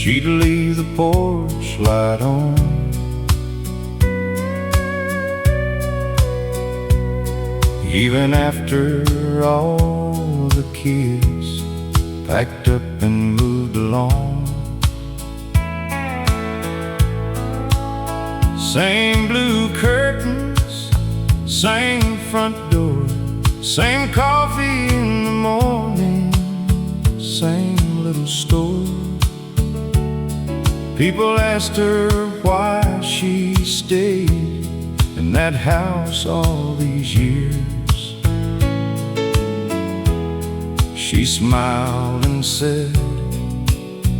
she'd leave the porch light on. Even after all the kids packed up and moved along. Same blue curtains, same front door, same coffee in the morning, same little store. People asked her why she stayed in that house all these years. She smiled and said,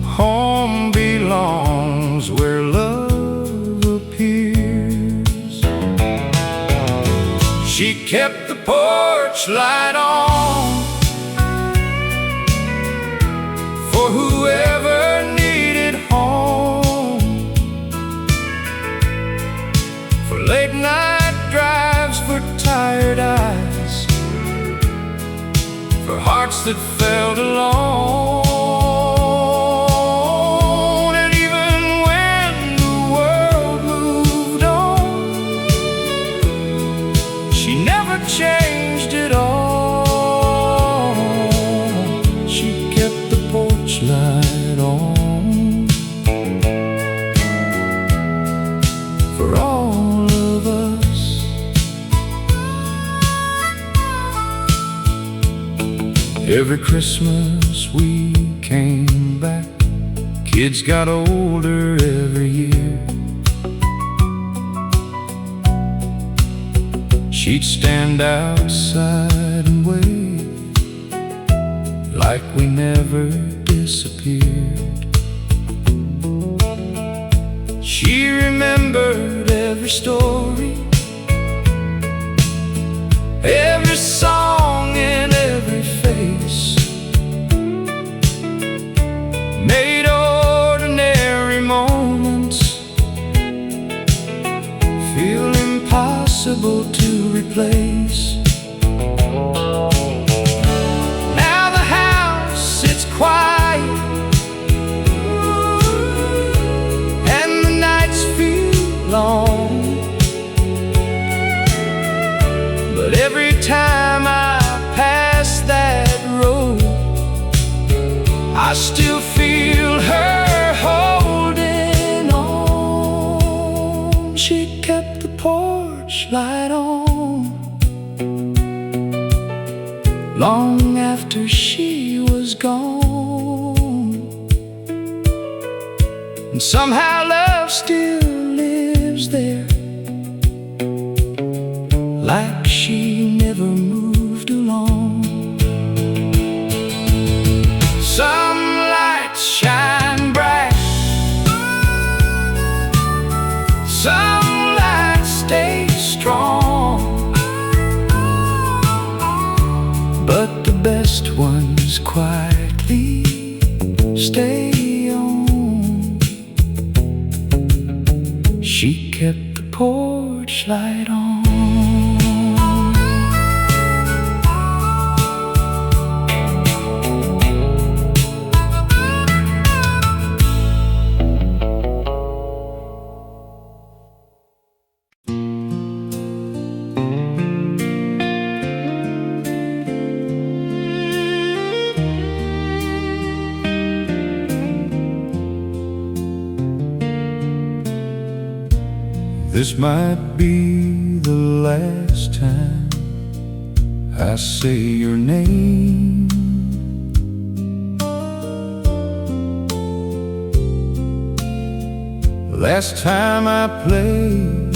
home belongs where love appears. She kept the porch light on for whoever needed home, for late night drives, for tired eyes, for hearts that felt alone. And even when the world moved on, she never changed at all. She kept the porch light on for all of us. Every Christmas we came back, kids got older every year. She'd stand outside and wave like we never disappeared. She remembered every story, every song and every face, made ordinary moments feel impossible to replace. Now the house sits quiet and the nights feel long, but every time I pass that road, I still feel her holding on. She kept the porch light on long after she was gone, and somehow love still lives there, like she never moved along. Some lights shine bright, some lights stay strong, but the best ones quietly stay on. She kept the porch light on. This might be the last time I say your name. Last time I played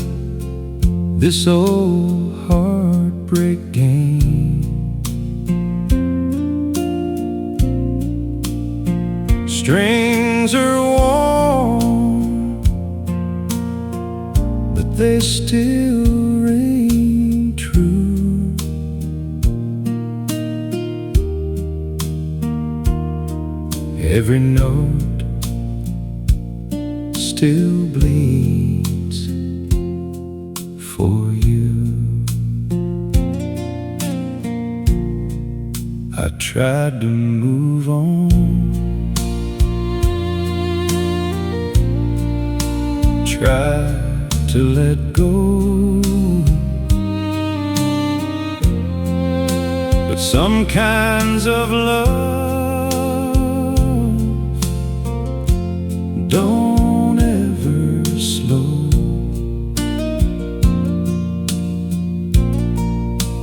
this old heartbreak game. Strings are warm, but they still ring true. Every note still bleeds for you. I tried to move on, try to let go, but some kinds of love don't ever slow.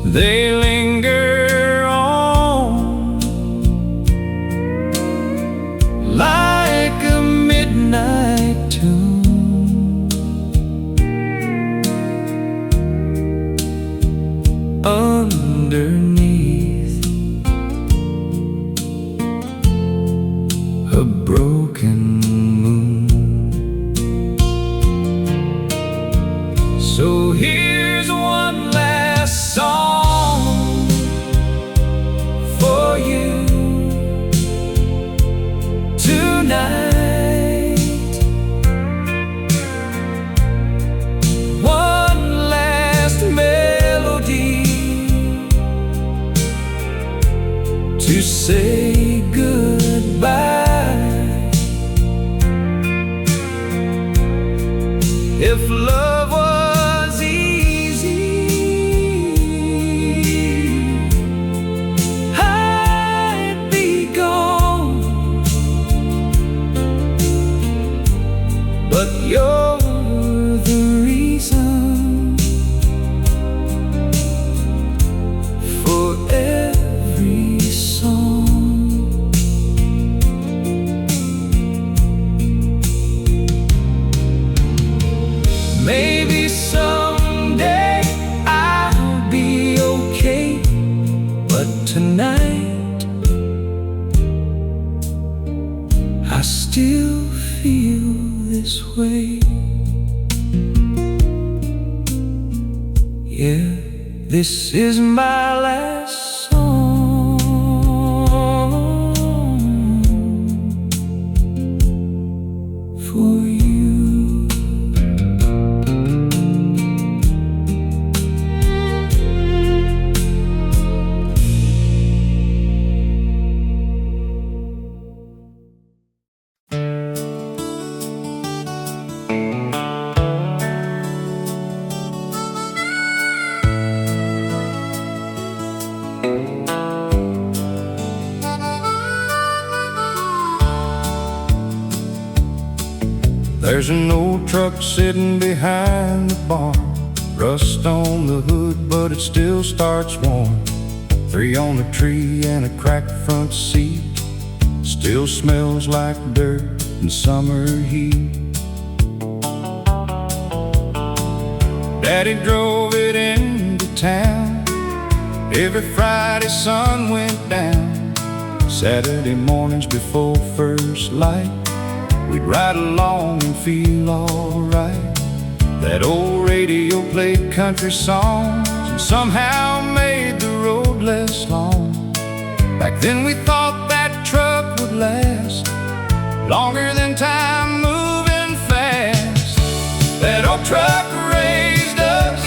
They linger on like a midnight tune underneath a broken moon. So here's one last song for you tonight. One last melody to say goodbye. If love was easy, I'd be gone, but you're the reason for every song. Maybe someday I'll be okay, but tonight I still feel this way. Yeah, this is my last song for you. There's an old truck sitting behind the barn, rust on the hood, but it still starts warm. 3 on the tree and a cracked front seat, still smells like dirt and summer heat. Daddy drove it into town, every Friday sun went down. Saturday mornings before first light, we'd ride along and feel alright. That old radio played country songs and somehow made the road less long. Back then we thought that truck would last longer than time moving fast. That old truck raised us,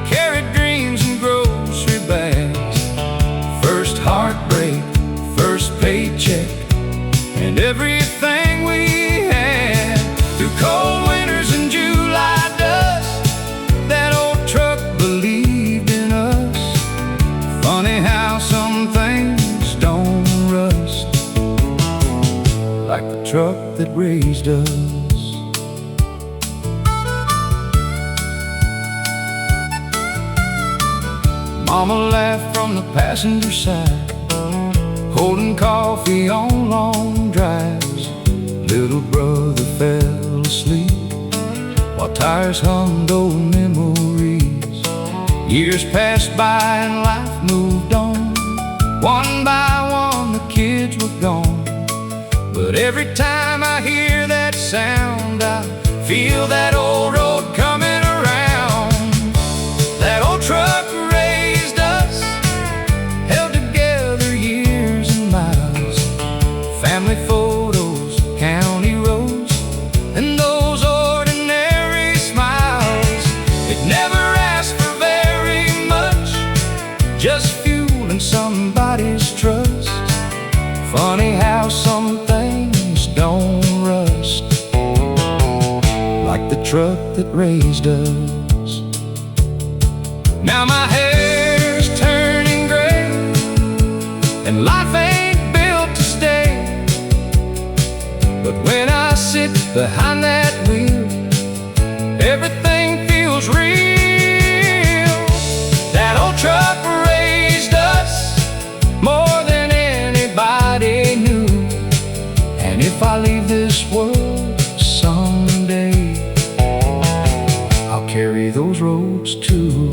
carried dreams and grocery bags. First heartbreak, first paycheck, and everything we had. Through cold winters and July dust, that old truck believed in us. Funny how some things don't rust like the truck that raised us. Mama laughed from the passenger side, holding coffee on long drives. Little brother fell asleep while tires hummed old memories. Years passed by and life moved on. One by one the kids were gone, but every time I hear that sound, I feel that old road coming around. That old truck raised us, held together years and miles. Family photos, county roads, and those ordinary smiles. It never asked for very much, just fuel and somebody's trust. Funny how some things don't rust like the truck that raised us. Now my hair's turning gray, and life ain't built to stay. But when I sit behind that wheel, everything feels real. That old truck raised us more than anybody knew. And if I leave this world someday, I'll carry those roads too.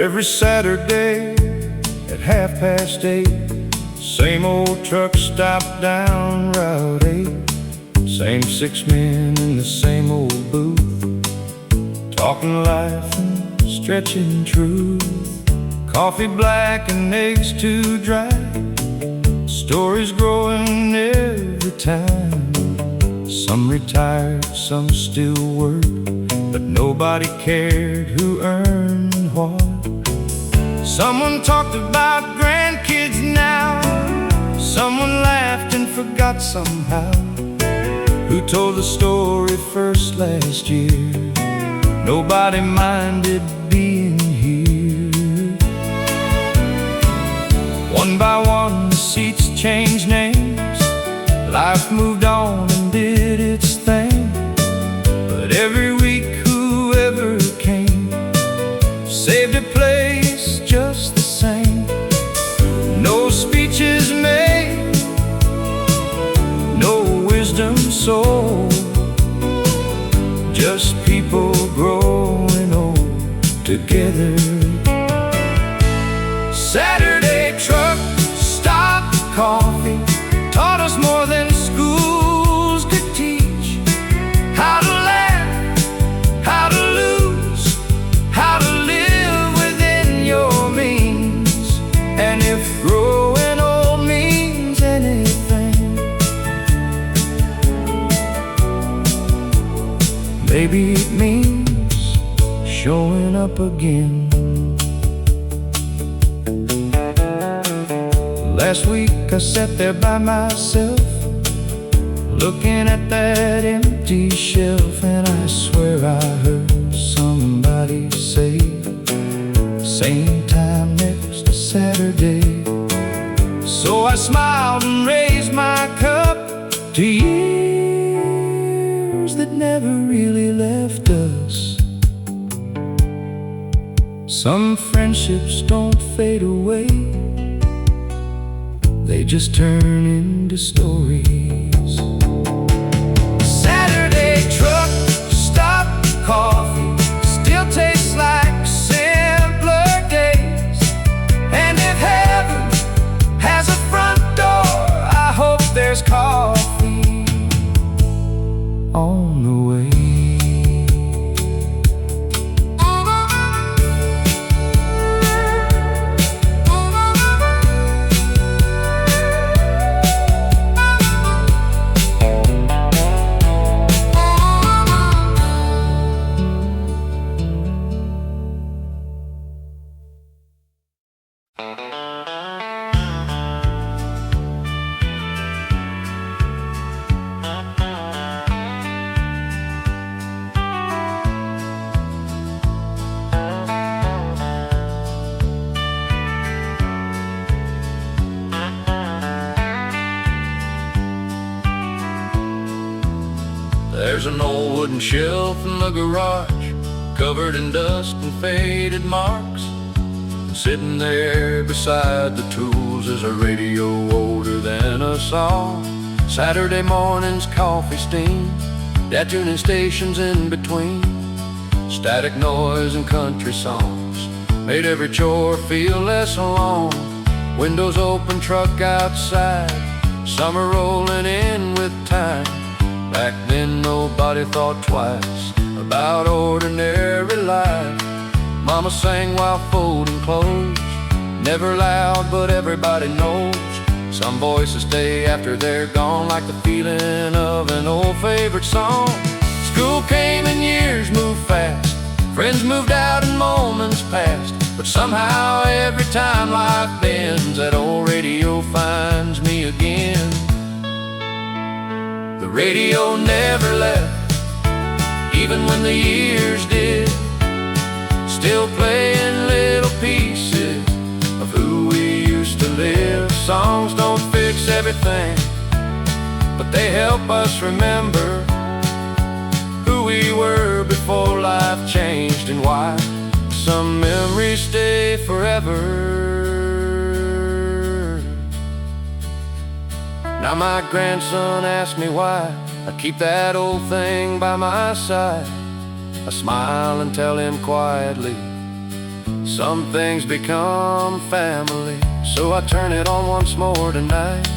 Every Saturday at 8:30, same old truck stop down Route 8. Same 6 men in the same old booth, talking life and stretching truth. Coffee black and eggs too dry, stories growing every time. Some retired, some still work, but nobody cared who earned what. Someone talked about grandkids now, someone laughed and forgot somehow. Who told the story first last year? Nobody minded being here. One by one the seats changed names, life moved on and did its thing. But every week whoever came saved a place just the same. No speeches made, no wisdom sold, just people growing old together. Saturday truck stop coffee taught us more than schools could teach. How to laugh, how to lose, how to live within your means. And if growing old means anything, maybe it means showing up again. Last week I sat there by myself, looking at that empty shelf, and I swear I heard somebody say, same time next Saturday. So I smiled and raised my cup to years that never really left us. Some friendships don't fade away, they just turn into stories. Saturday truck stop coffee still tastes like simpler days. And if heaven has a front door, I hope there's coffee on the way. There's an old wooden shelf in the garage, covered in dust and faded marks. Sitting there beside the tools is a radio older than us all. Saturday morning's coffee steam, that tuning stations in between. Static noise and country songs made every chore feel less alone. Windows open, truck outside, summer rolling in with time. Back then nobody thought twice about ordinary life. Mama sang while folding clothes, never loud but everybody knows. Some voices stay after they're gone, like the feeling of an old favorite song. School came and years moved fast, friends moved out and moments passed. But somehow every time life bends, that old radio finds me again. The radio never left, even when the years did, still playing little pieces of who we used to live. Songs don't fix everything, but they help us remember who we were before life changed, and why some memories stay forever. Now my grandson asks me why I keep that old thing by my side. I smile and tell him quietly, some things become family. So I turn it on once more tonight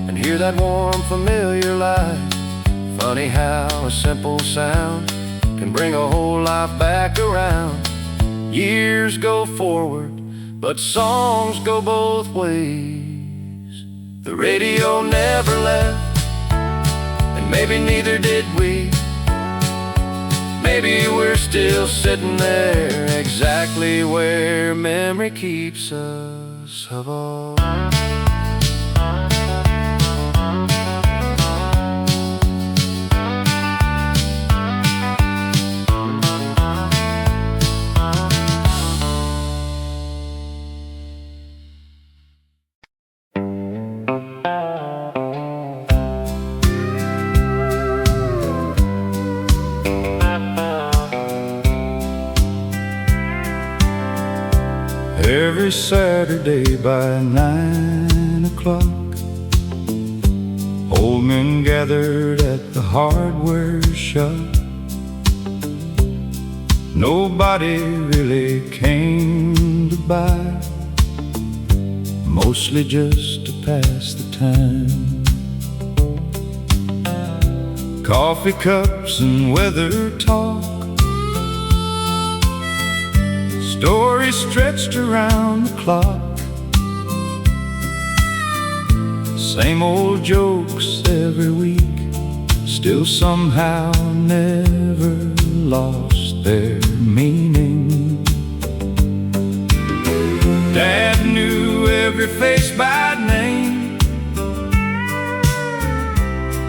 and hear that warm, familiar light. Funny how a simple sound can bring a whole life back around. Years go forward, but songs go both ways. The radio never left, and maybe neither did we. Maybe we're still sitting there, exactly where memory keeps us of all. Every Saturday by 9 o'clock, old men gathered at the hardware shop. Nobody really came to buy, mostly just to pass the time. Coffee cups and weather talk, stories stretched around the clock. Same old jokes every week, still somehow never lost their meaning. Dad knew every face by name,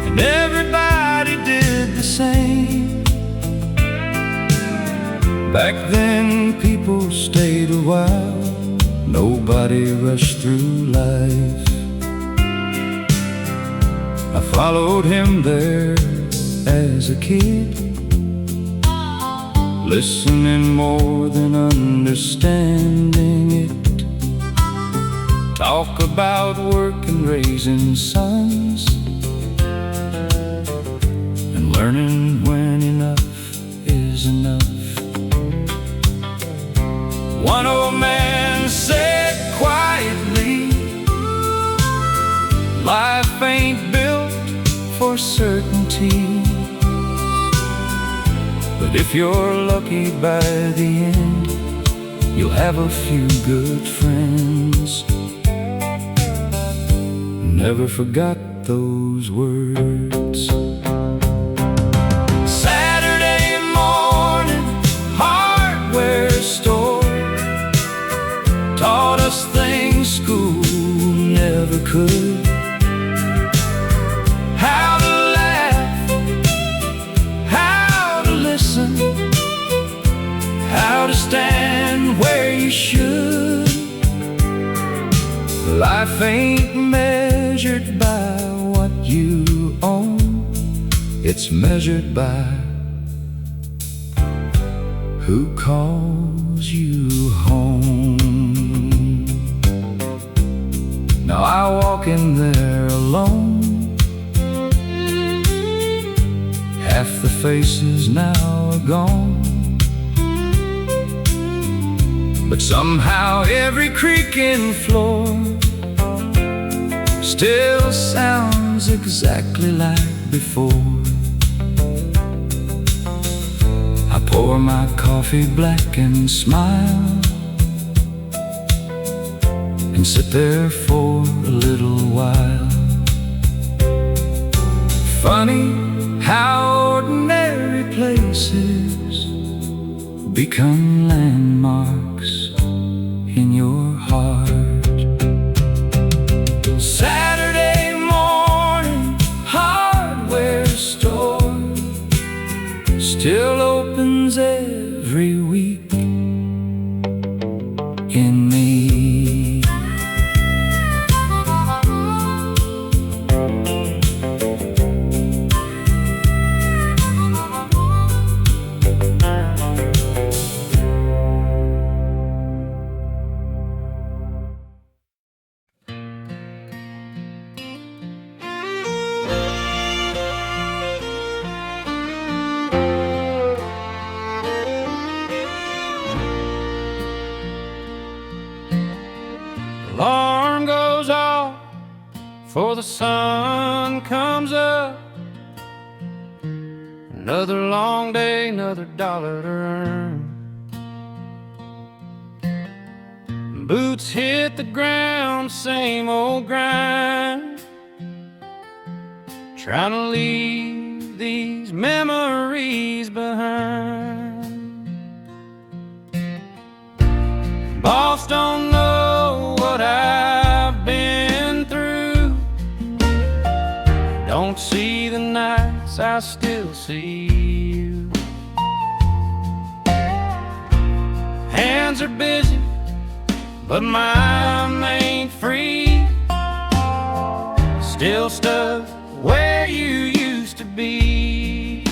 and everybody did the same. Back then people stayed a while, nobody rushed through life. I followed him there as a kid, listening more than understanding it. Talk about work and raising sons, and learning when enough is enough. One old man said quietly, life ain't built for certainty, but if you're lucky by the end, you'll have a few good friends. Never forgot those words. Saturday morning, hardware store taught us things school never could. How to laugh, how to listen, how to stand where you should. Life ain't measured by what you own, it's measured by who calls you home. Now I walk in there alone, half the faces now are gone. but somehow every creaking floor still sounds exactly like before. I pour my coffee black and smile, and sit there for a little while. Funny how ordinary places become landmarks in your heart. Saturday morning hardware store still opens every week in me. Alarm goes off before the sun comes up. Another long day, another dollar to earn. Boots hit the ground, same old grind, trying to leave these memories behind. Boss don't know what I've been through, don't see the nights I still see you. Hands are busy, but mine ain't free, still stuck where you used to be.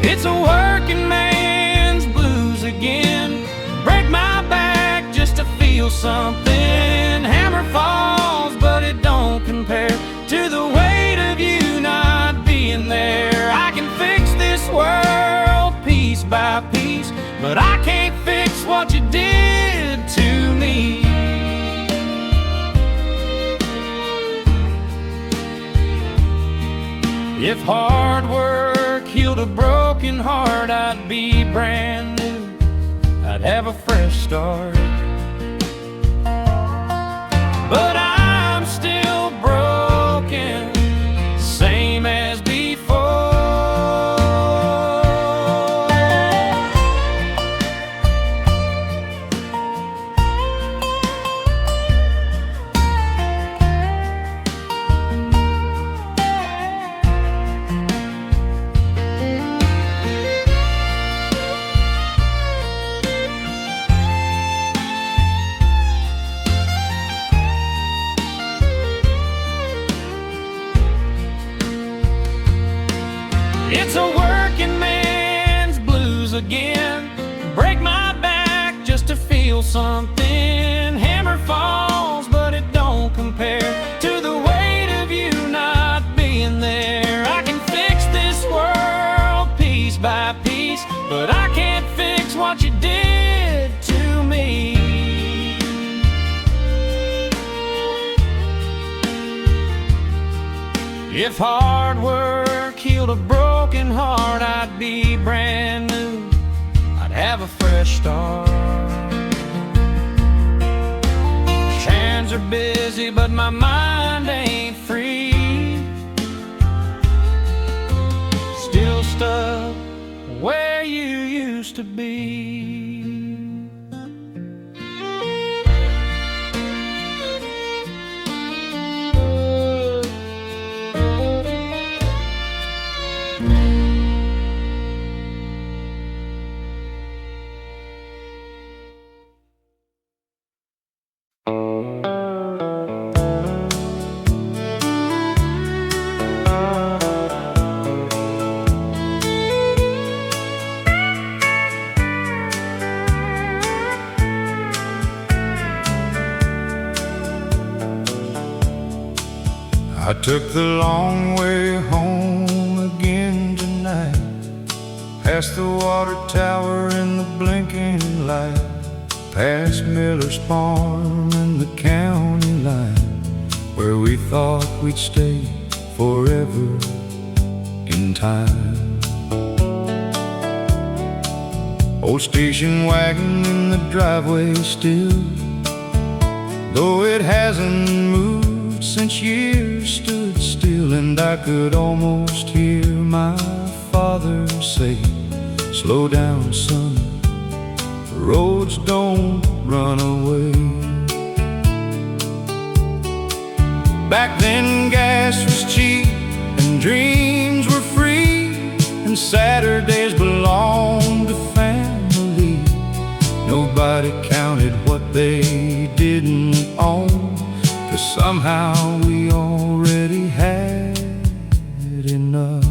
It's a working man's blues again, break my back just to feel something. Hammer falls, but it don't compare to the weight of you not being there. I can fix this world piece by piece, but I can't fix what you did to me. If hard work healed a broken heart, I'd be brand new, I'd have a fresh start. But I'm still broken, same as before. It's a working man's blues again, break my back just to feel something. Hammer falls, but it don't compare to the weight of you not being there. I can fix this world piece by piece, but I can't fix what you did to me. If hard work healed a broken heart, I'd be brand new, I'd have a fresh start. Hands are busy, but my mind ain't free, still stuck where you used to be. I took the long way home again tonight, past the water tower and the blinking light. past Miller's farm and the county line, where we thought we'd stay forever in time. Old station wagon in the driveway still, though it hasn't moved since years stood still. And I could almost hear my father say, "Slow down, son, the roads don't run away." Back then gas was cheap and dreams were free, and Saturdays belonged to family. Nobody counted what they didn't own, 'cause somehow we already had enough.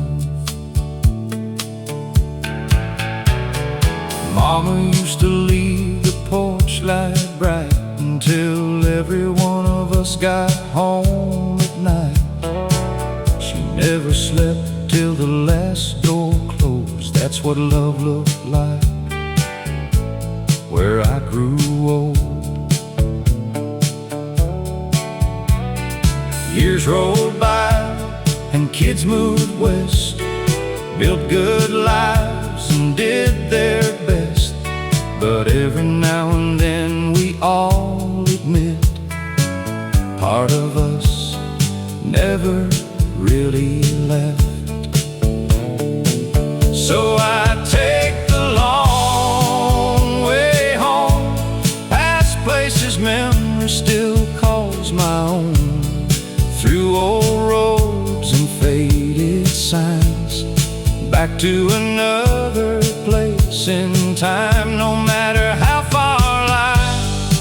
Mama used to leave the porch light bright until every one of us got home at night. She never slept till the last door closed. That's what love looked like where I grew old. Years rolled by and kids moved west, built good lives and did their best. But every now and then we all admit part of us never really left. So I take the long way home, past places memory still calls my own, through old roads and faded signs, back to another place in time. No matter how far life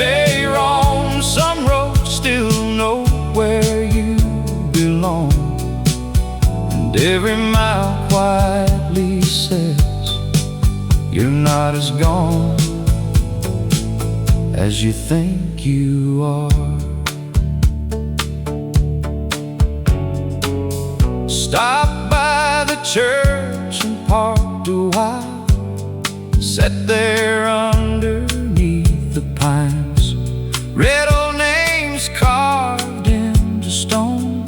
may roam, some roads still know where you belong, and every mile quietly says you're not as gone as you think you are. Stop by the church and parked a while, sat there underneath the pines, read old names carved into stone,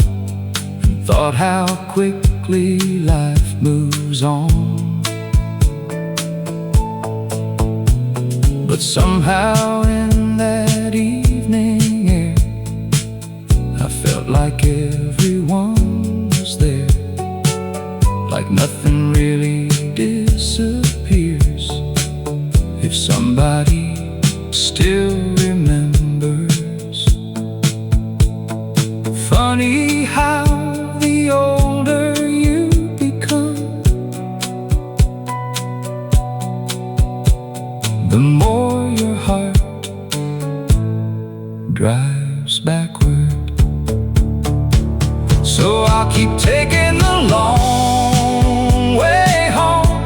and thought how quickly life moves on. But somehow in that evening air, I felt like everyone was there, like nothing really disappears if somebody still remembers. Funny how the older you become, the more your heart drives backward. So I'll keep taking the long way home,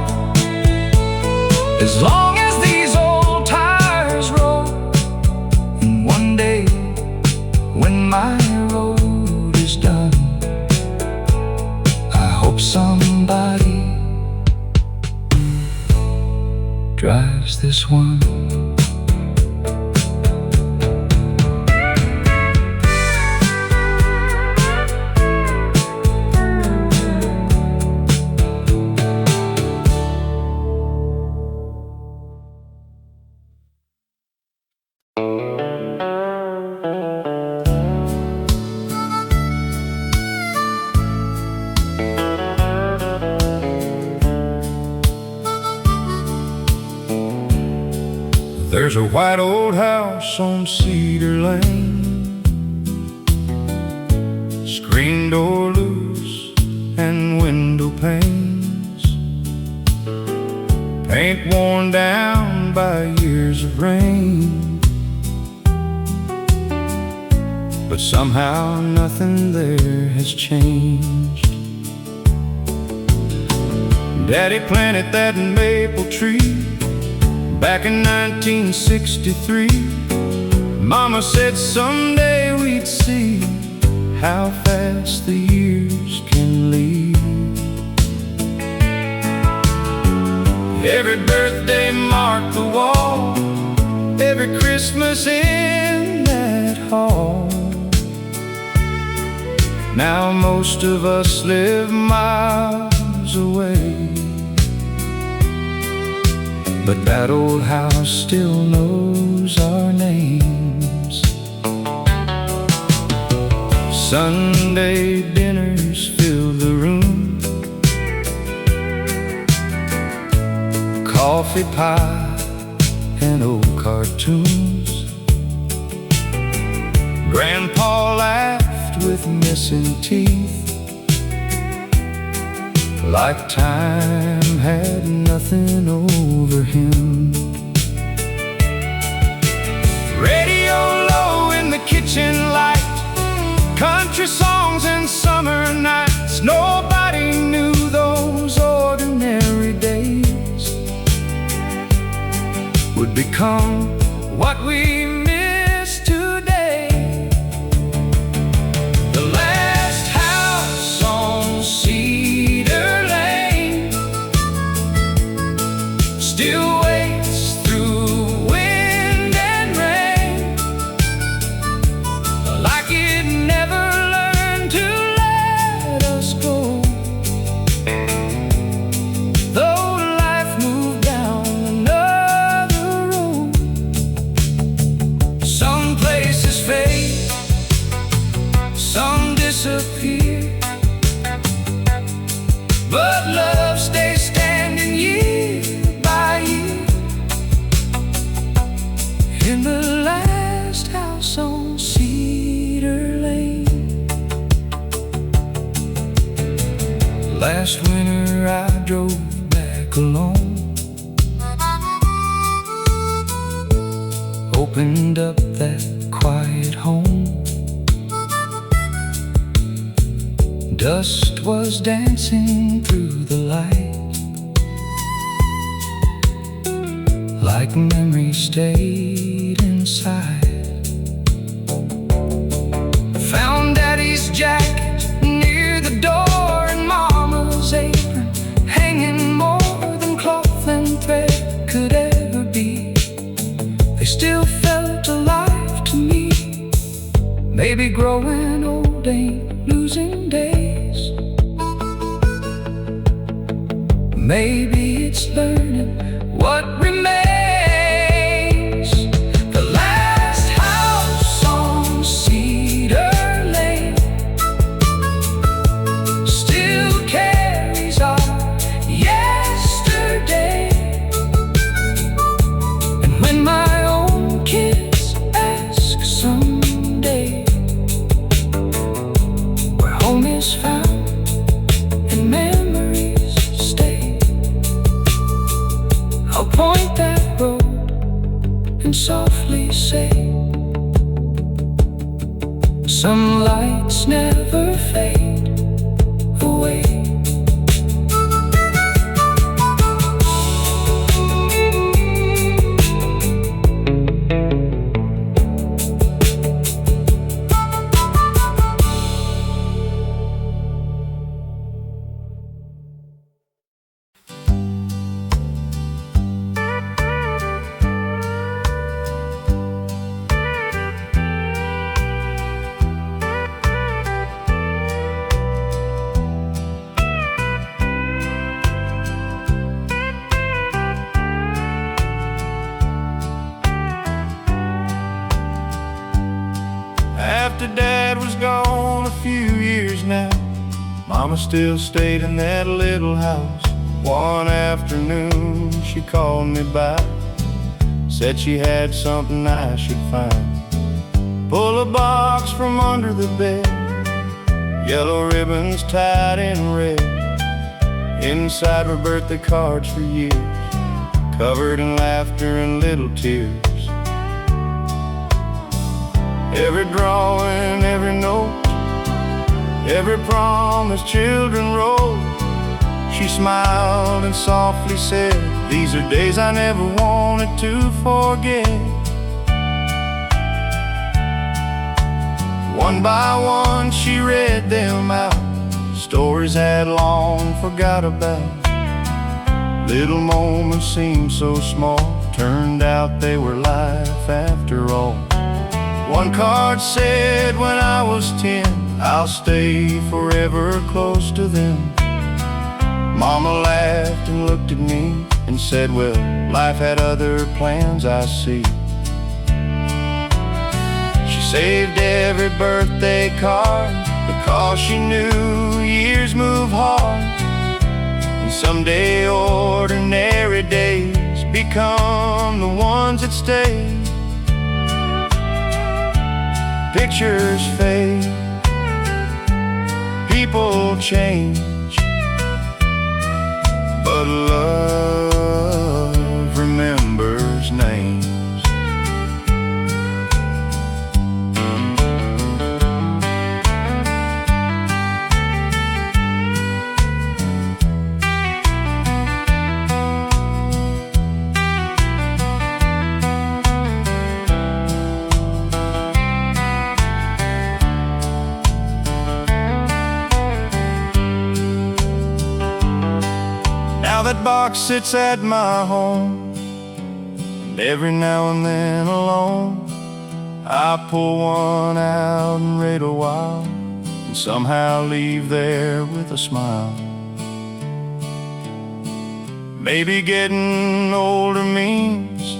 as long as these old tires roll. And one day when my road is done, I hope somebody drives this one. There's a white old house on Cedar Lane, screen door loose and window panes, paint worn down by years of rain. But somehow nothing there has changed. Daddy planted that maple tree back in 1963. Mama said someday we'd see how fast the years can leave. Every birthday marked the wall, Christmas in that hall. Now most of us live miles away, but that old house still knows our names. Sunday dinners fill the room, coffee, pie, and old cartoons. Grandpa laughed with missing teeth, like time had nothing over him. Radio low in the kitchen light, country songs and summer nights. Nobody knew those ordinary days would become what we miss today. The last house on Cedar Lane still waits through wind and rain, like it never learned to let us go. Though life moved down another road, some places fade, some disappear, but love stays standing year by year. In the last house on Cedar Lane. Last winter I drove back alone, opened up that quiet home. Dust was dancing through the light, like memory stayed inside. Found Daddy's jacket near the door and Mama's apron, hanging more than cloth and thread could ever be. They still felt alive to me. Maybe growing old ain't losing days. Maybe it's learning what remains. The last house on Cedar Lane still carries our yesterday. And when my own kids ask someday where home is found and memories stay, I'll point that road and softly say, some lights never fade away. After Dad was gone a few years now, Mama still stayed in that little house. One afternoon she called me by, said she had something I should find. Pull a box from under the bed, yellow ribbons tied in red. Inside were birthday cards for years, covered in laughter and little tears. Every drawing, every note, every promise children wrote. She smiled and softly said, these are days I never wanted to forget. One by one she read them out, stories I'd long forgot about. Little moments seemed so small Turned out they were life after all. One card said, when I was 10, I'll stay forever close to them. Mama laughed and looked at me and said, well, life had other plans, I see. She saved every birthday card because she knew years move hard, and someday ordinary days become the ones that stay. Pictures fade, people change, but love remembers names. Now that box sits at my home, and every now and then alone I pull one out and read a while, and somehow leave there with a smile. Maybe getting older means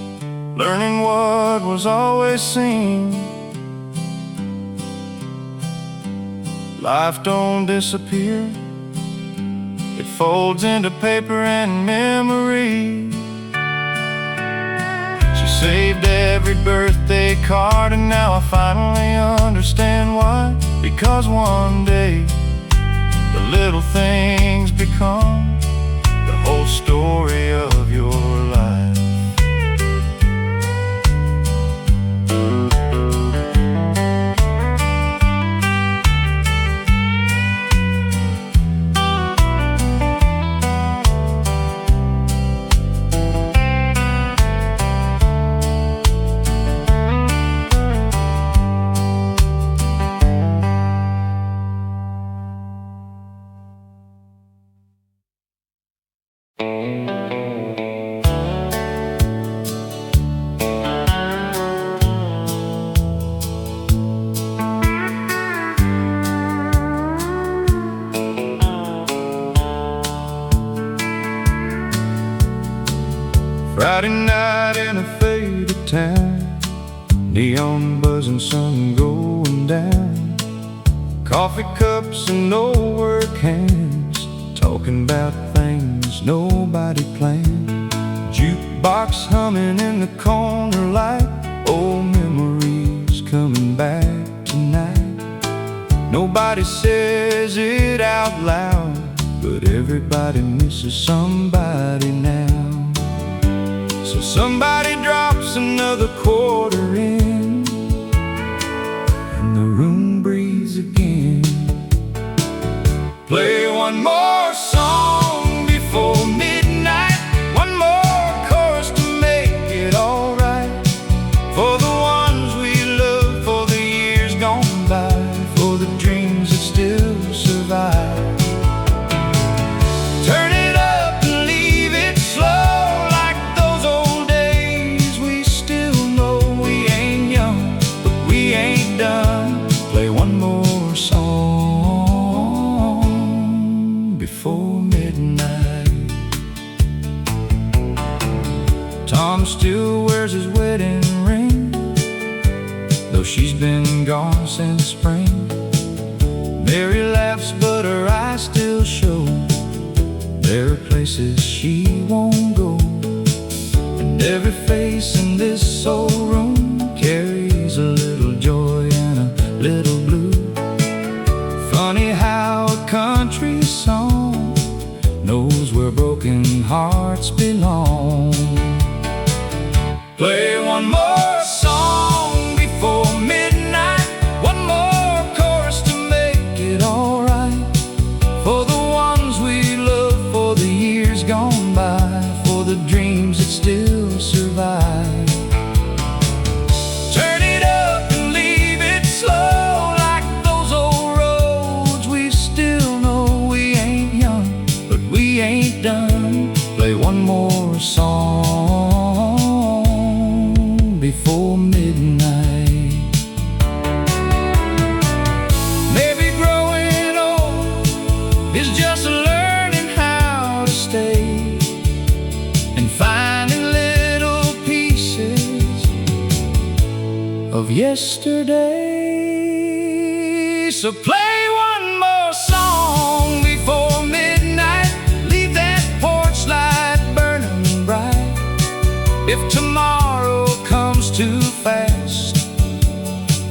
learning what was always seen. Life don't disappear, it folds into paper and memory. She saved every birthday card, and now I finally understand why. Because one day the little things become the whole story of your life. Friday night in a faded town, neon buzzing, sun going down, coffee cups and old work hands, talking about things nobody planned. Jukebox humming in the corner light, old memories coming back tonight. Nobody says it out loud, but everybody misses somebody now. So somebody drops another quarter in, and the room breathes again. Play one more song before midnight, one more chorus to make it alright. For the ones we love, for the years gone by, for the dreams that still survive. Turn it up and leave it slow, play one more song before midnight. Tom still wears his wedding ring, though she's been gone since spring. Mary laughs, but her eyes still show there are places she won't go. And every face in this old room carries a little joy and a little blue. Funny how a country song knows where broken hearts belong. Play one more song before midnight, one more chorus to make it alright. For the ones we love, for the years gone by, for the dreams that still survive. Play one more song just learning how to stay and finding little pieces of yesterday. So play one more song before midnight. Leave that porch light burning bright. If tomorrow comes too fast,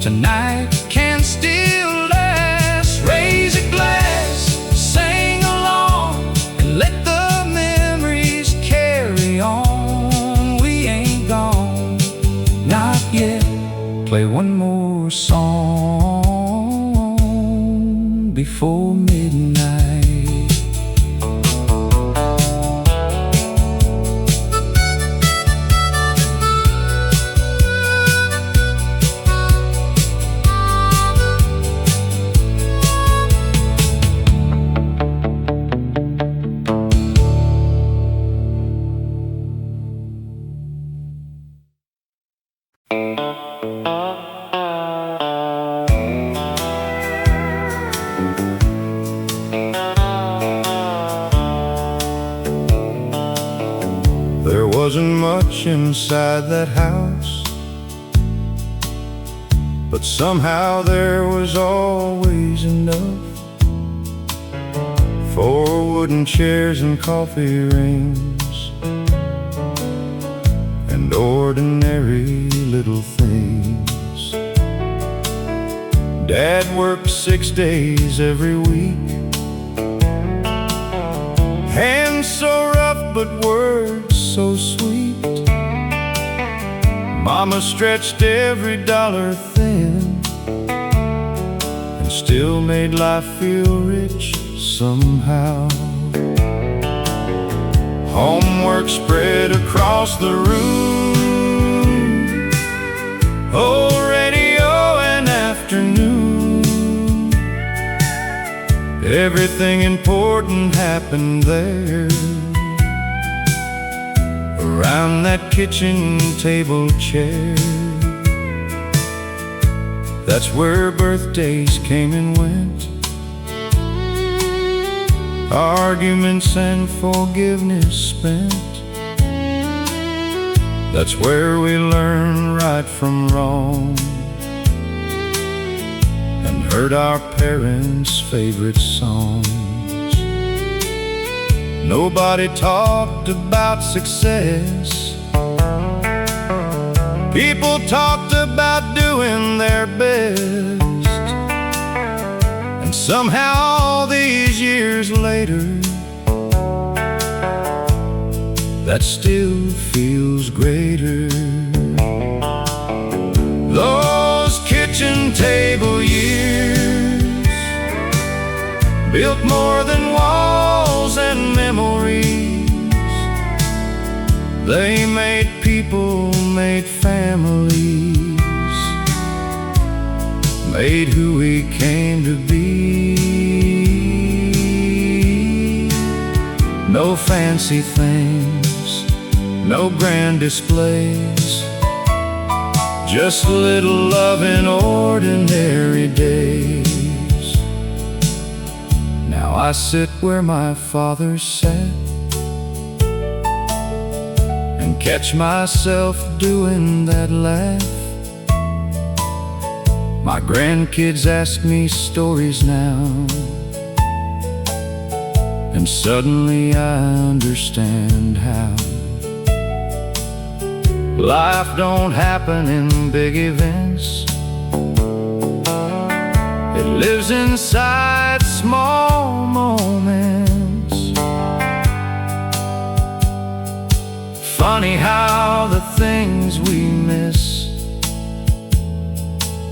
tonight can still last. Raise a glass, sing along, and let the memories carry on. We ain't gone, not yet. Play one more song before midnight. There wasn't much inside that house, but somehow there was always enough. 4 wooden chairs and coffee rings, and ordinary little things. Dad worked 6 days every week, hands so rough but words so sweet. Mama stretched every dollar thin and still made life feel rich somehow. Homework spread across the room, old radio and afternoon. Everything important happened there, around that kitchen table chair. That's where birthdays came and went, arguments and forgiveness spent. That's where we learned right from wrong and heard our parents' favorite songs. Nobody talked about success. People talked about doing their best. And somehow all these years later, that still feels greater. Those kitchen table years built more than walls and memories. They made people, made families, made who we came to be. No fancy things, no grand displays, just little love in ordinary days. Now I sit where my father sat and catch myself doing that laugh. My grandkids ask me stories now, and suddenly I understand how life don't happen in big events. It lives inside small moments. Funny how the things we miss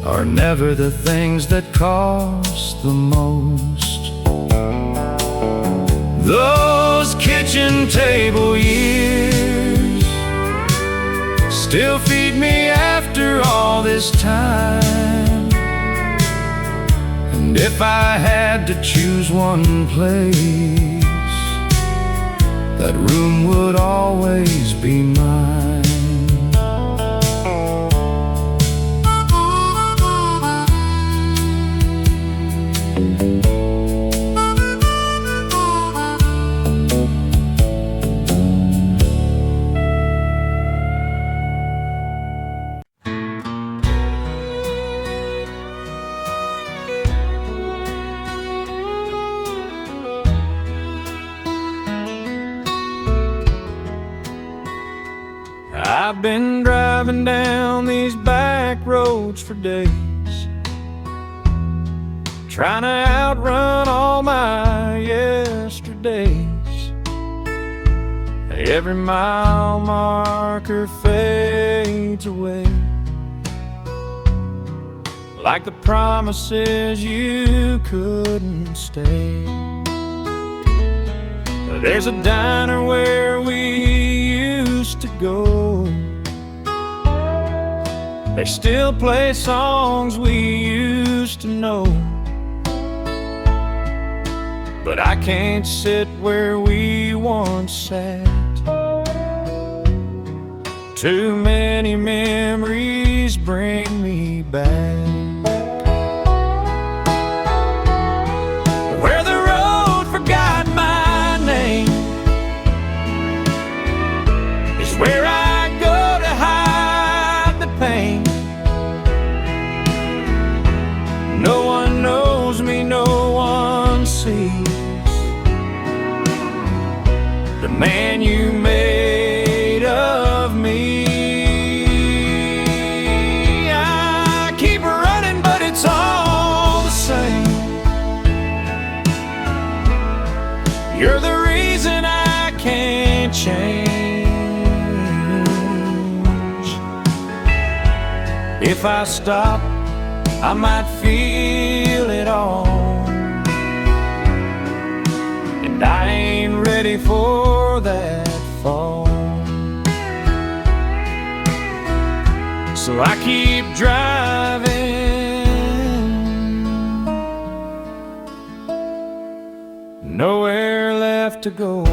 are never the things that cost the most. Those kitchen table years still feed me after all this time. And if I had to choose one place, that room would always be mine. I've been driving down these back roads for days, trying to outrun all my yesterdays. Every mile marker fades away, like the promises you couldn't stay. There's a diner where we used to go. They still play songs we used to know, but I can't sit where we once sat. Too many memories bring me back. Where the road forgot my name is where I go to hide the pain. No one knows me, no one sees the man you made of me. I keep running, but it's all the same. You're the reason I can't change. If I stop, I might feel it all, and I ain't ready for that fall. So I keep driving, nowhere left to go.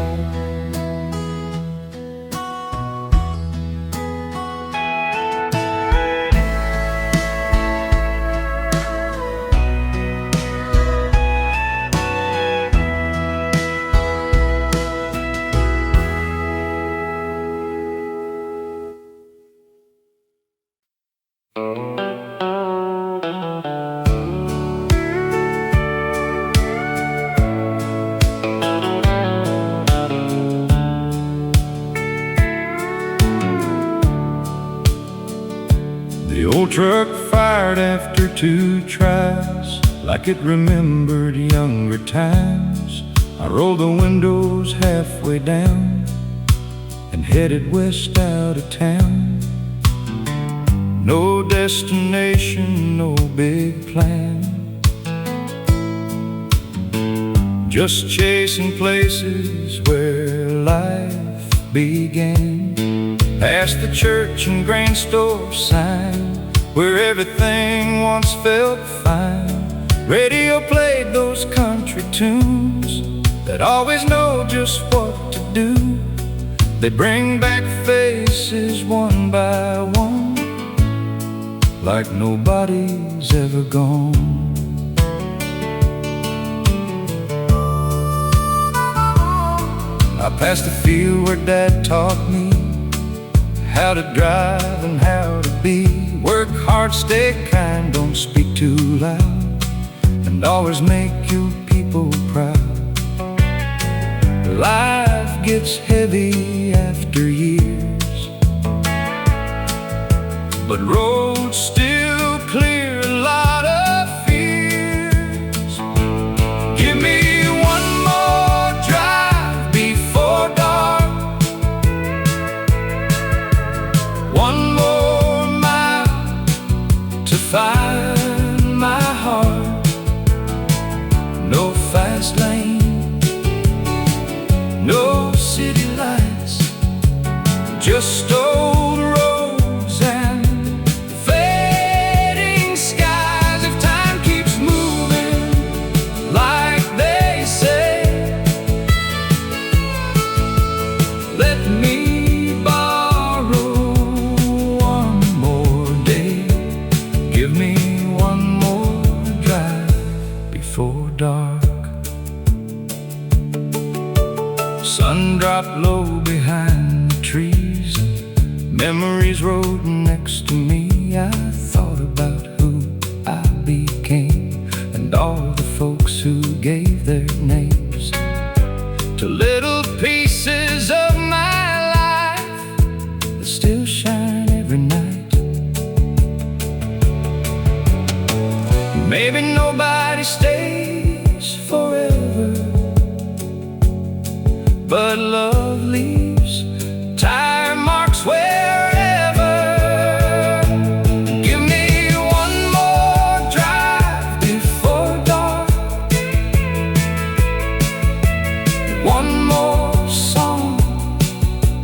The old truck fired after 2 tries, like it remembered younger times. I rolled the windows halfway down and headed west out of town. No destination, no big plan, just chasing places where life began. Past the church and grain store sign, where everything once felt fine. Radio played those country tunes that always know just what to do. They bring back faces one by one, like nobody's ever gone. I passed the field where Dad taught me how to drive and how to be. Work hard, stay kind, don't speak too loud, and always make your people proud. Life gets heavy after years, but roads still clear a lot of fears. Give me one more drive before dark, one more mile to find my heart. No fast lane, no city lights, just old roads and fading skies. If time keeps moving like they say, let me borrow one more day. Give me one more drive before dark. Sun dropped low behind the trees, and memories rode next to me. I thought about who I became and all the folks who gave their names to little pieces of my life that still shine but love leaves tire marks wherever. Give me one more drive before dark, one more song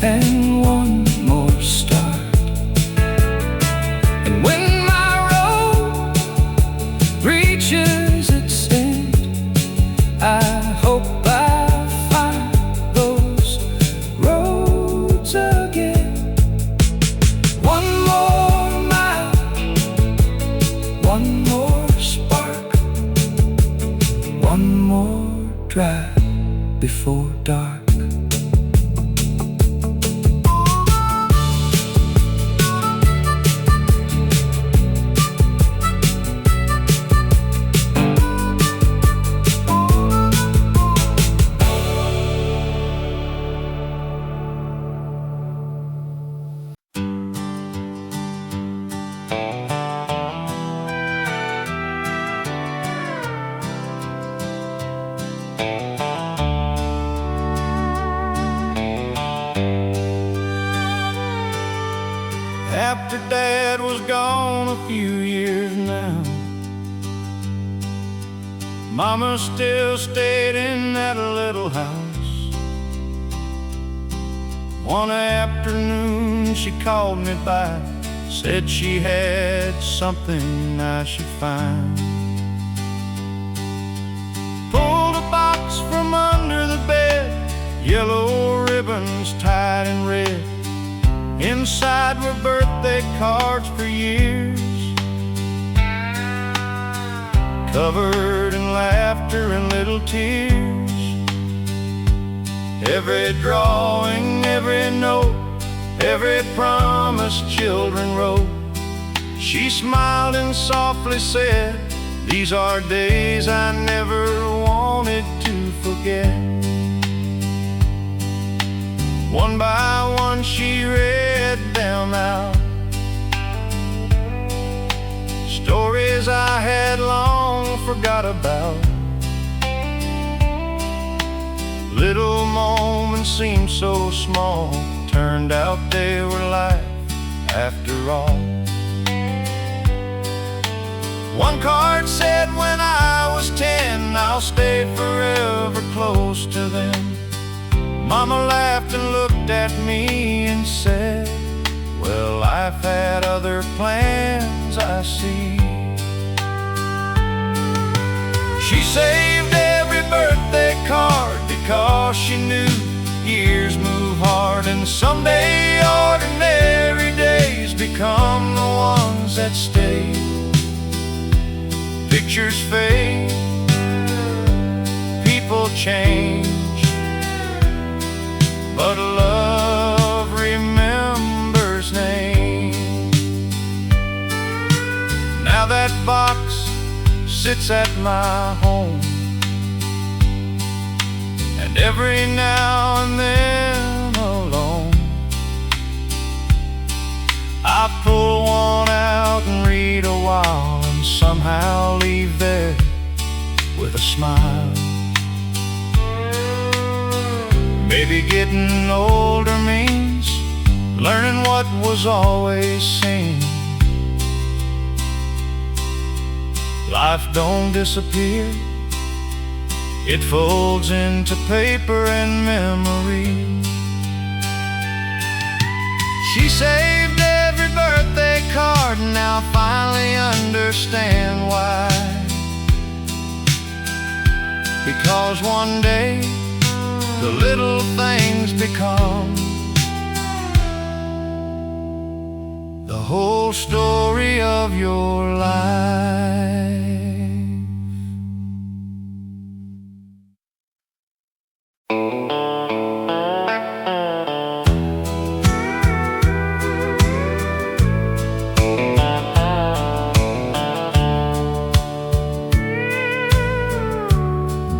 and one more start. And when my road reaches its end, I hope I find those roads again. One more mile, one more spark, one more drive before dark. After Dad was gone a few years now, Mama still stayed in that little house. One afternoon she called me back, said she had something I should find. Pulled a box from under the bed, yellow ribbons tied in red. Inside were birthday cards for years, covered in laughter and little tears. Every drawing, every note, every promise children wrote. She smiled and softly said, "These are days I never wanted to forget." One by one she read them out, stories I had long forgot about. Little moments seemed so small, turned out they were life after all. One card said, "When I was 10, I'll stay forever close to them." Mama laughed and looked at me and said, "Well, life had other plans, I see." She saved every birthday card because she knew years move hard, and someday ordinary days become the ones that stay. Pictures fade, people change, but love remembers names. Now that box sits at my home, and every now and then alone, I pull one out and read a while, and somehow leave there with a smile. Maybe getting older means learning what was always seen. Life don't disappear, it folds into paper and memory. She saved every birthday card, and now I finally understand why. Because one day the little things become the whole story of your life.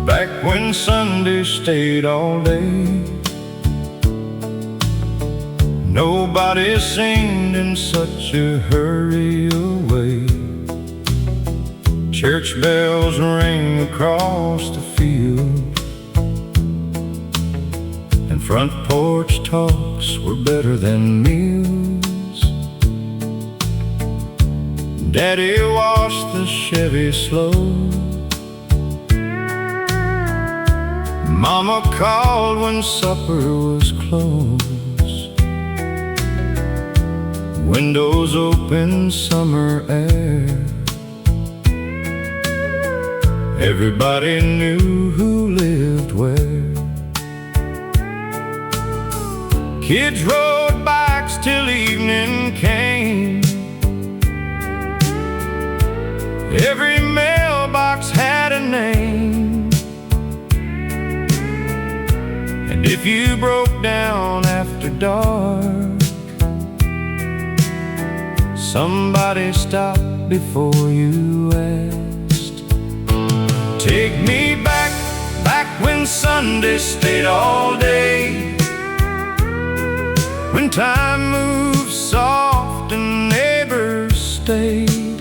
Back when Sunday stayed all day, nobody seemed in such a hurry away. Church bells ring across the field, when front porch talks were better than meals. Daddy washed the Chevy slow. Mama called when supper was closed. Windows open, summer air. Everybody knew who lived where. Kids rode bikes till evening came. Every mailbox had a name. And if you broke down after dark, somebody stopped before you asked. Take me back, back when Sunday stayed all day, when time moved soft and neighbors stayed,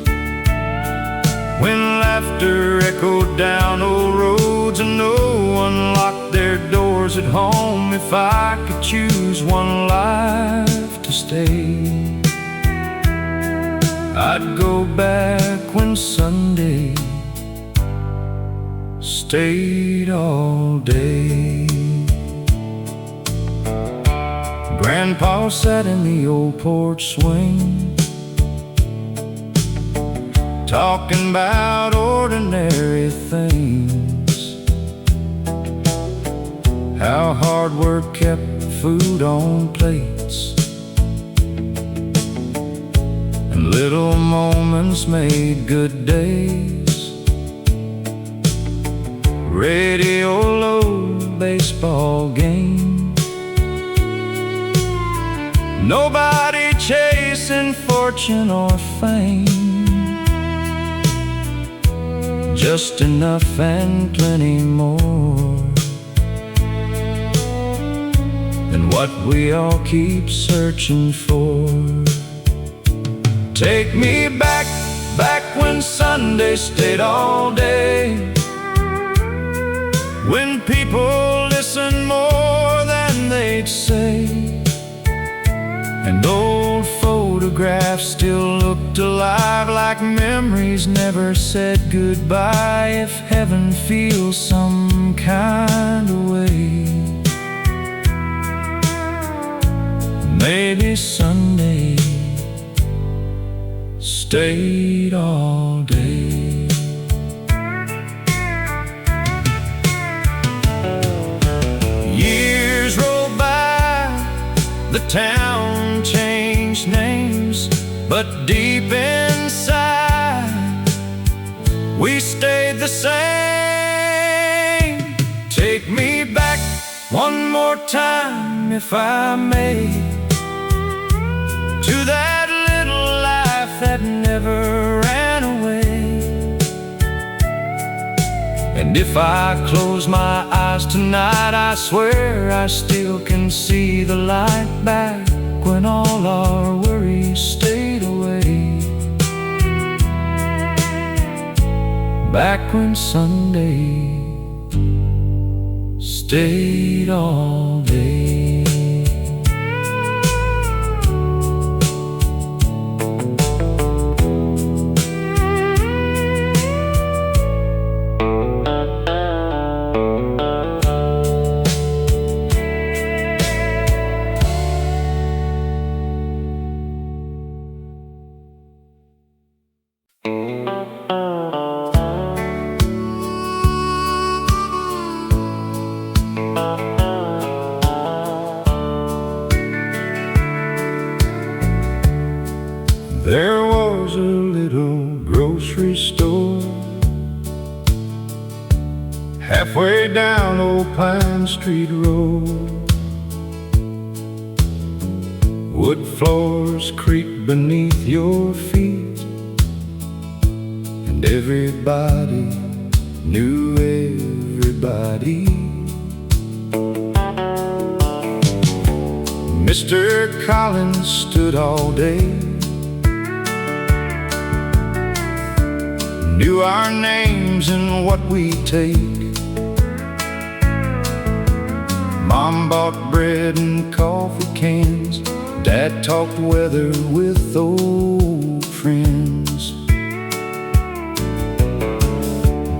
when laughter echoed down old roads and no one locked their doors at home. If I could choose one life to stay, I'd go back when Sunday stayed all day. Grandpa sat in the old porch swing, talking about ordinary things, how hard work kept food on plates, and little moments made good days. Radio low, baseball game, nobody chasing fortune or fame, just enough and plenty more than what we all keep searching for. Take me back, back when Sunday stayed all day, when people listened more than they'd say, and old photographs still looked alive, like memories never said goodbye. If heaven feels some kind of way, maybe Sunday stayed all day. Years rolled by, the town changed names, but deep inside we stayed the same. Take me back one more time, if I may, to that little life that never ran away. And if I close my eyes tonight, I swear I still can see the light back when all our worries stayed away. Back when Sunday stayed all day. There was a little grocery store halfway down Old Pine Street Road. Wood floors creak beneath your feet, and everybody knew everybody. Mr. Collins stood all day, knew our names and what we take. Mom bought bread and coffee cans. Dad talked weather with old friends.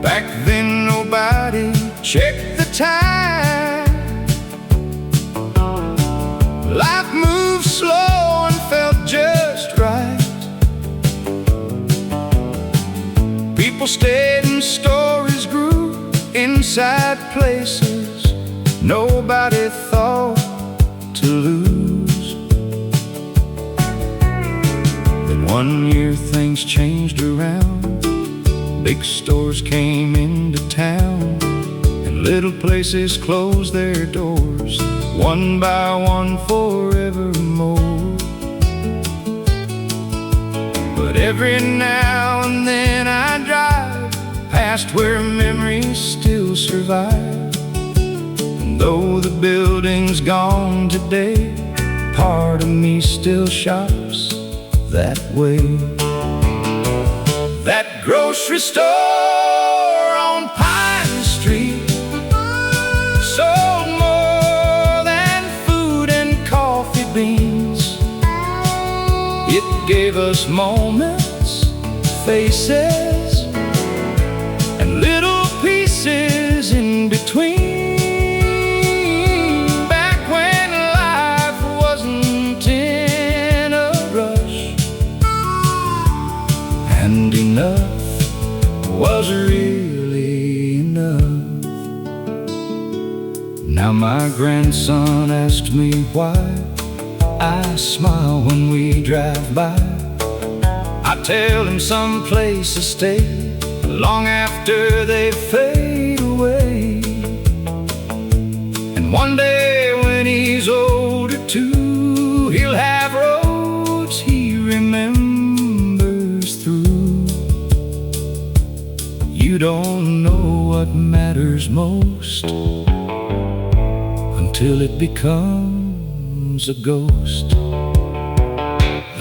Back then nobody checked the time. Life moved slow and felt just right. People stayed and stories grew inside places nobody thought to lose. Then one year things changed around. Big stores came into town, and little places closed their doors, one by one forevermore. But every now and then I drive past where memories still survive. And though the building's gone today, part of me still shops that way. That grocery store on Pine Street sold more than food and coffee beans. It gave us moments, faces, and little pieces in between. Back when life wasn't in a rush, and enough was really enough. Now my grandson asked me why I smile when we drive by. I tell him some places stay long after they fade away. And one day when he's older too, he'll have roads he remembers through. You don't know what matters most until it becomes a ghost.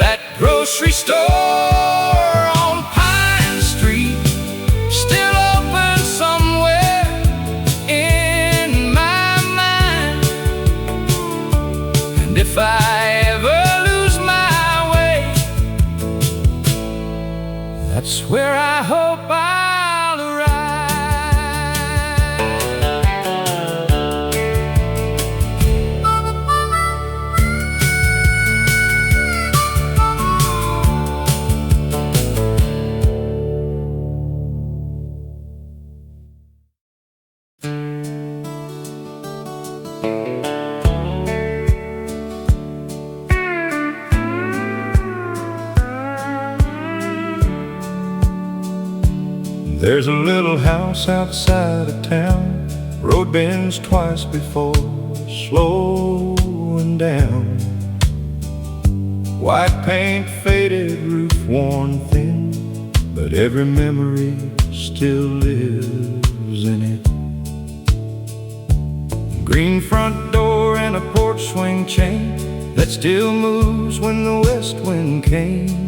That grocery store on Pine Street, still open somewhere in my mind. And if I ever lose my way, that's where I hope I'll arrive. There's a little house outside of town, road bends twice before slowing down. White paint, faded roof, worn thin, but every memory still lives in it. Green front door and a porch swing chain that still moves when the west wind came.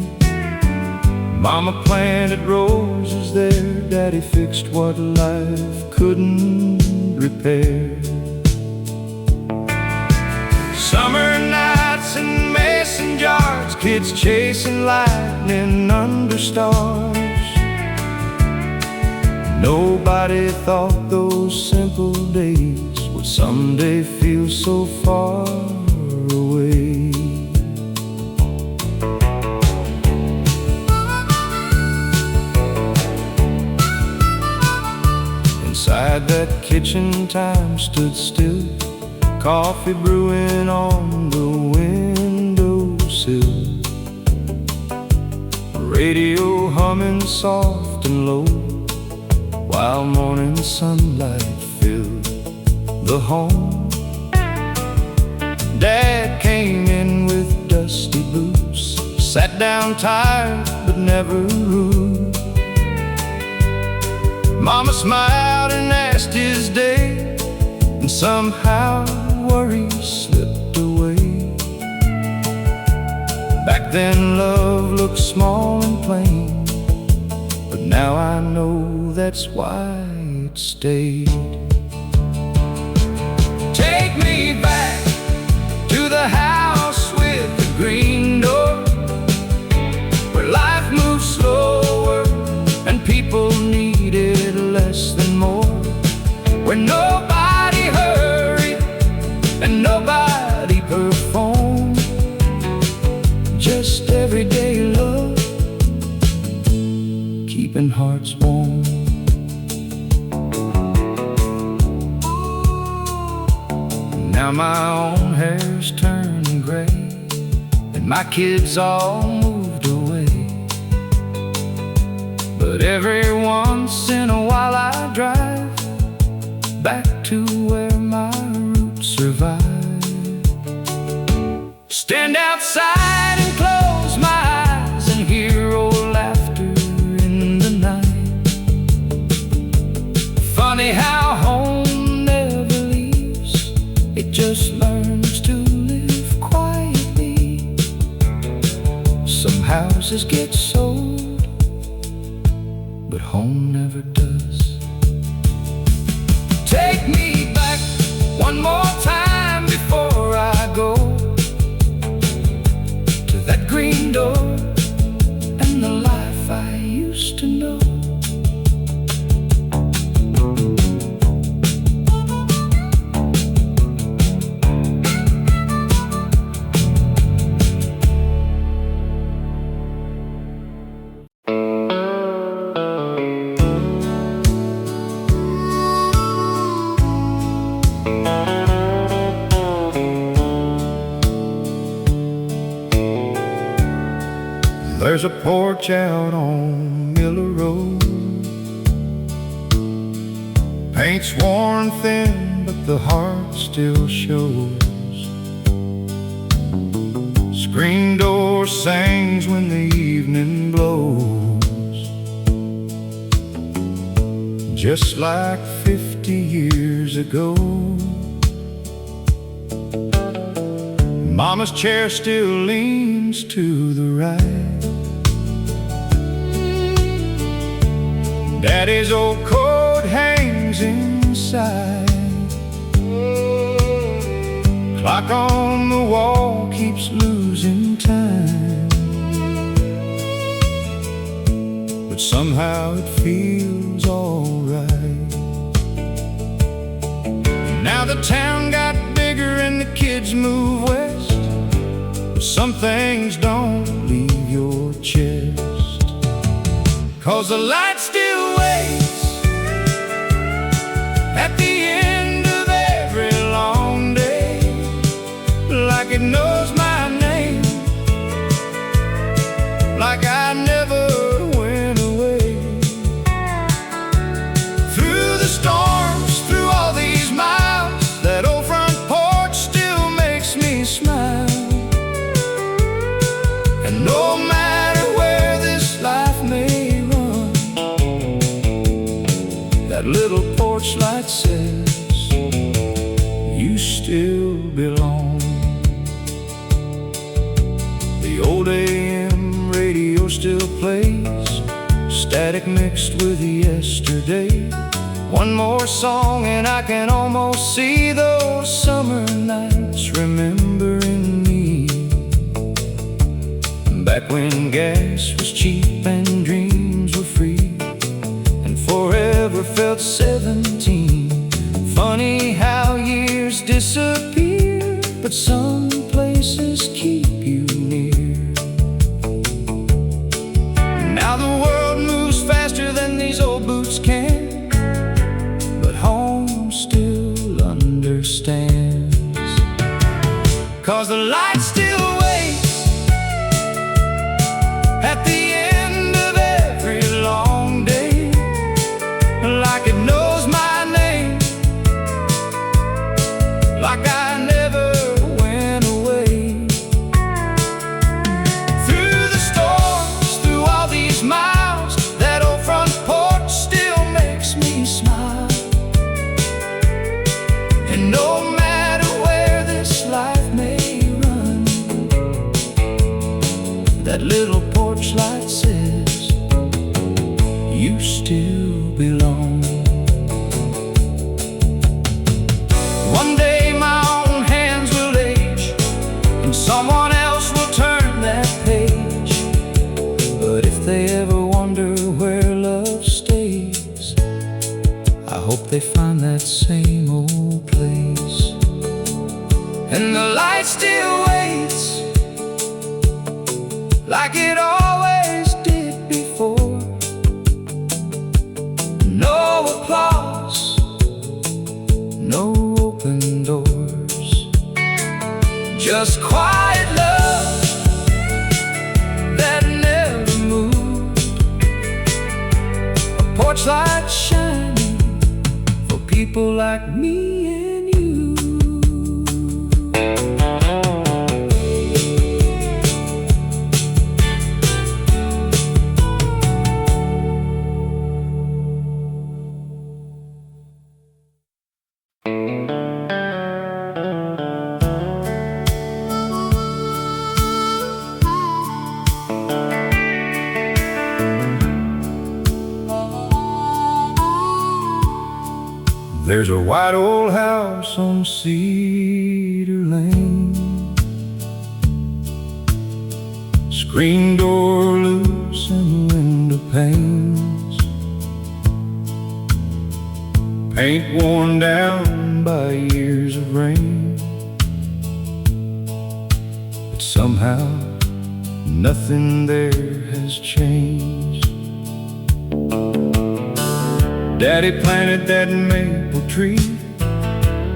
Mama planted roses there, Daddy fixed what life couldn't repair. Summer nights in mason jars, kids chasing lightning under stars. Nobody thought those simple days would someday feel so far away. Inside that kitchen time stood still, coffee brewing on the windowsill, radio humming soft and low, while morning sunlight filled the home. Dad came in with dusty boots, sat down tired but never rude. Mama smiled and asked his day, and somehow worry slipped away. Back then love looked small and plain, but now I know that's why it stayed. Take me heart's warm. Now my own hair's turning gray, and my kids all moved away. But every once in a while I drive back to where my roots survive. Stand outside and close my eyes and hear old laughter in the night. Funny how home never leaves, it just learns to live quietly. Some houses get sold, but home never does. Take me back one more time before I go, to that green door and the life I used to know. There's a porch out on Miller Road. Paint's worn thin, but the heart still shows. Screen door sings when the evening blows, just like 50 years ago. Mama's chair still leans to the right. Daddy's old coat hangs inside. Clock on the wall keeps losing time, but somehow it feels alright. Now the town got bigger and the kids move west, but some things don't leave your chest, 'cause the light still waits at the end of every long day, like it knows my name, like I never went away. Through the storms, through all these miles, that old front porch still makes me smile. And no matter where this life may run, that little porch light says you still belong. The old AM radio still plays, static mixed with yesterday. One more song and I can almost see those summer nights remembering me, back when gas was cheap and dreams were free, and forever felt 17. Funny how years disappear, but some places keep you near. Now the world moves faster than these old boots can, but home still understands, 'cause the light still waits at the end of every long day, like it knows my name, like I never went away. Through the storms, through all these miles, that old front porch still makes me smile. And no matter where this life may run, that little porch light says you still belong. One day my own hands will age, and someone else will turn that page. But if they ever wonder where love stays, I hope they find that same old place. And the light still waits, like it always did before, just quiet love that never moved. A porch light shining for people like me and you. There's a white old house on Cedar Lane, screen door loose and window panes, paint worn down by years of rain. But somehow nothing there has changed. Daddy planted that maple tree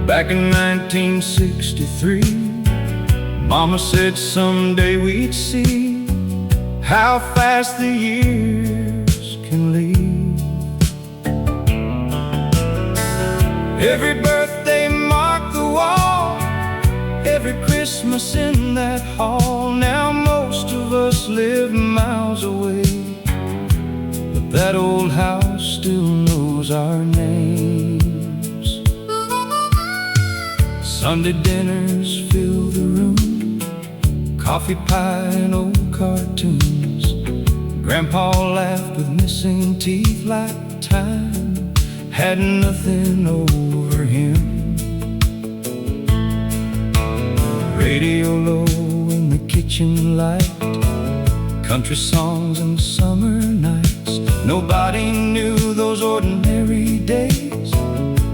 back in 1963. Mama said someday we'd see how fast the years can leave. Every birthday marked the wall, every Christmas in that hall. Now most of us live miles away, but that old house still knows our names. Sunday dinners fill the room, coffee pie and old cartoons. Grandpa laughed with missing teeth like time had nothing over him. Radio low in the kitchen light, country songs and summer nights. Nobody knew those ordinary days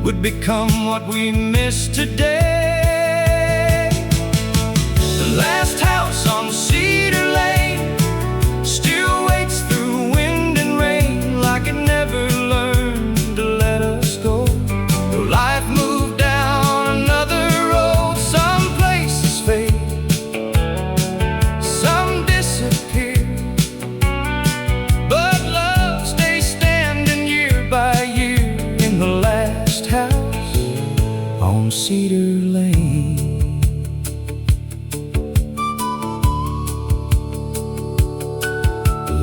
would become what we miss today. The last house on Cedar Lane still waits through wind and rain, like it never learned to let us go. Though life moved down another road, some places fade, some disappear, but love stays standing year by year in the last house on Cedar Lane.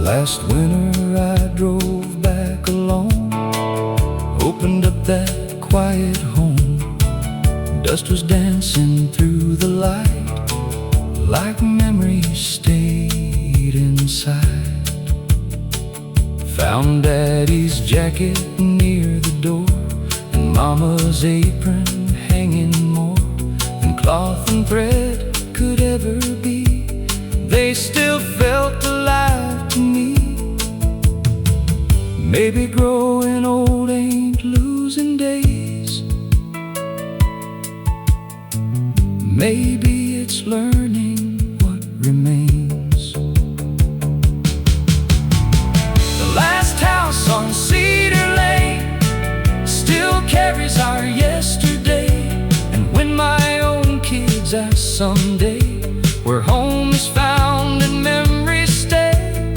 Last winter I drove back alone, opened up that quiet home. Dust was dancing through the light, like memories stayed inside. Found Daddy's jacket near the door, and Mama's apron hanging more than cloth and thread could ever be. They still felt alive to me. Maybe growing old ain't losing days, maybe it's learning what remains. The last house on Cedar Lane still carries our yesterday, and when my own kids ask someday where home is found and memories stay,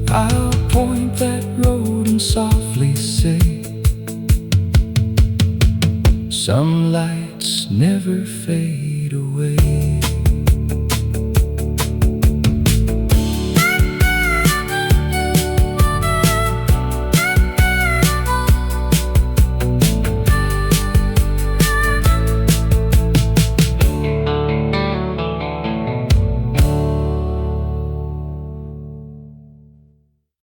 I'll point that road and softly say, some lights never fade away.